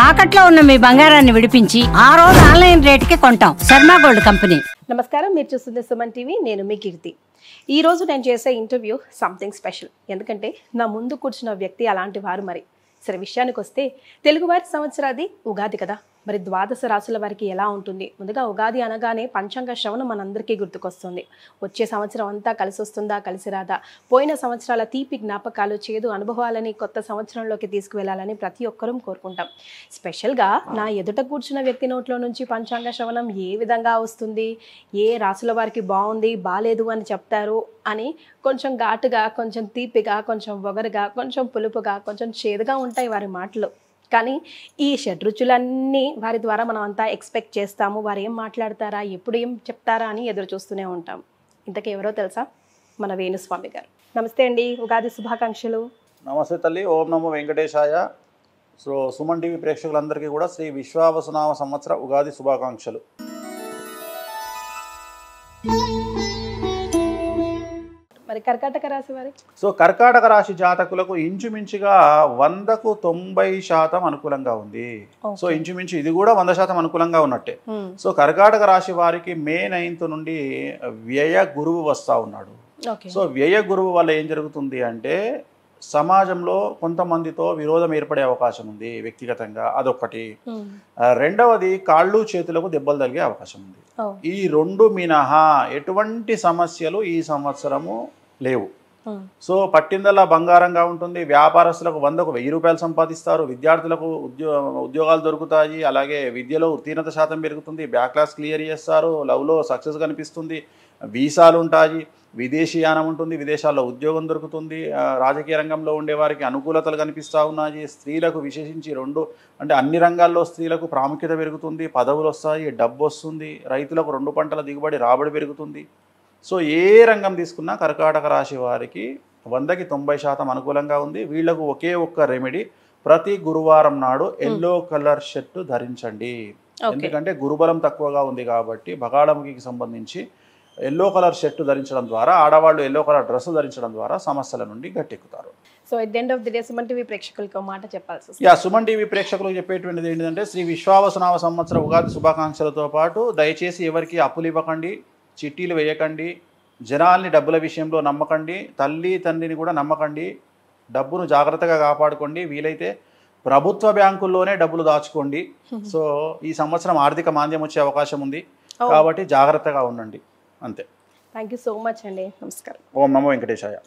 తాకట్లో ఉన్న మీ బంగారాన్ని విడిపించి ఆ రోజు ఆన్లైన్ రేటుకి కొంటాం. Sharma gold company. నమస్కారం, మీరు చూస్తుంది సుమన్ టీవీ. నేను మీ కీర్తి. ఈ రోజు నేను చేసే ఇంటర్వ్యూ సంథింగ్ స్పెషల్. ఎందుకంటే నా ముందు కూర్చున్న వ్యక్తి అలాంటి వారు. మరి సరే, విషయానికి వస్తే తెలుగువారి సంవత్సరాది ఉగాది కదా. మరి ద్వాదశ రాశుల వారికి ఎలా ఉంటుంది? ముందుగా ఉగాది అనగానే పంచాంగ శ్రవణం మనందరికీ గుర్తుకొస్తుంది. వచ్చే సంవత్సరం అంతా కలిసి వస్తుందా, కలిసి రాదా, పోయిన సంవత్సరాల తీపి జ్ఞాపకాలు, చేదు అనుభవాలని కొత్త సంవత్సరంలోకి తీసుకువెళ్ళాలని ప్రతి ఒక్కరూ కోరుకుంటాం. స్పెషల్గా నా ఎదుట కూర్చున్న వ్యక్తి నోట్లో నుంచి పంచాంగ శ్రవణం ఏ విధంగా వస్తుంది, ఏ రాశుల వారికి బాగుంది, బాలేదు అని చెప్తారు అని కొంచెం ఘాటుగా, కొంచెం తీపిగా, కొంచెం వగరుగా, కొంచెం పులుపుగా, కొంచెం చేదుగా ఉంటాయి వారి మాటలు. కానీ ఈ షడ్రుచులన్నీ వారి ద్వారా మనం అంతా ఎక్స్పెక్ట్ చేస్తాము. వారు ఏం మాట్లాడతారా, ఎప్పుడు ఏం చెప్తారా అని ఎదురు చూస్తూనే ఉంటాం. ఇంతకీ ఎవరో తెలుసా? మన వేణుస్వామి గారు. నమస్తే అండి, ఉగాది శుభాకాంక్షలు. నమస్తే తల్లి. ఓం నమో వెంకటేశాయ. సో సుమన్ టీవీ ప్రేక్షకులందరికీ కూడా శ్రీ విశ్వావసునామ సంవత్సర ఉగాది శుభాకాంక్షలు. మరి కర్కాటక రాశి వారి సో కర్కాటక రాశి జాతకులకు ఇంచుమించుగా 100కు 90% అనుకూలంగా ఉంది. సో ఇంచుమించు ఇది కూడా 100% అనుకూలంగా ఉన్నట్టే. సో కర్కాటక రాశి వారికి మే 9th నుండి వ్యయ గురువు వస్తూ ఉన్నాడు. సో వ్యయ గురువు వల్ల ఏం జరుగుతుంది అంటే సమాజంలో కొంతమందితో విరోధం ఏర్పడే అవకాశం ఉంది వ్యక్తిగతంగా, అదొక్కటి. రెండవది కాళ్ళు చేతులకు దెబ్బలు తగిలే అవకాశం ఉంది. ఈ రెండు మినహా ఎటువంటి సమస్యలు ఈ సంవత్సరము లేవు. సో పట్టిందల్లా బంగారంగా ఉంటుంది. వ్యాపారస్తులకు 100కు 1000 రూపాయలు సంపాదిస్తారు. విద్యార్థులకు ఉద్యోగాలు దొరుకుతాయి. అలాగే విద్యలో ఉత్తీర్ణత శాతం పెరుగుతుంది. బ్యాక్లాస్ క్లియర్ చేస్తారు. లవ్లో సక్సెస్ కనిపిస్తుంది. వీసాలు ఉంటాయి. విదేశీయానం ఉంటుంది. విదేశాల్లో ఉద్యోగం దొరుకుతుంది. రాజకీయ రంగంలో ఉండే వారికి అనుకూలతలు కనిపిస్తూ ఉన్నాయి. స్త్రీలకు విశేషించి అన్ని రంగాల్లో స్త్రీలకు ప్రాముఖ్యత పెరుగుతుంది. పదవులు వస్తాయి, డబ్బు వస్తుంది. రైతులకు 2 పంటల దిగుబడి రాబడి పెరుగుతుంది. సో ఏ రంగం తీసుకున్నా కర్కాటక రాశి వారికి 100కి 90% అనుకూలంగా ఉంది. వీళ్లకు ఒకే ఒక్క రెమెడీ, ప్రతి గురువారం నాడు ఎల్లో కలర్ షర్ట్ ధరించండి. ఎందుకంటే గురుబలం తక్కువగా ఉంది కాబట్టి బగాళముఖికి సంబంధించి ఎల్లో కలర్ షర్ట్ ధరించడం ద్వారా, ఆడవాళ్ళు ఎల్లో కలర్ డ్రెస్ ధరించడం ద్వారా సమస్యల నుండి గట్టెక్కుతారు. So at the end of the day Suman TV ప్రేక్షకులకు మాట చెప్పాల్సి వస్తుంది. సుమన్ టీవీ ప్రేక్షకులకు చెప్పేటువంటిది ఏంటంటే శ్రీ విశ్వావసునామ సంవత్సర ఉగాది శుభాకాంక్షలతో పాటు దయచేసి ఎవరికి అప్పులు ఇవ్వకండి, చిట్టీలు వేయకండి, జనాల్ని డబ్బుల విషయంలో నమ్మకండి, తల్లి తండ్రిని కూడా నమ్మకండి. డబ్బును జాగ్రత్తగా కాపాడుకోండి. వీలైతే ప్రభుత్వ బ్యాంకుల్లోనే డబ్బులు దాచుకోండి. సో ఈ సంవత్సరం ఆర్థిక మాంద్యం వచ్చే అవకాశం ఉంది కాబట్టి జాగ్రత్తగా ఉండండి. అంతే. థ్యాంక్ యూ సో మచ్ అండి. నమస్కారం. ఓం నమో వెంకటేశాయ.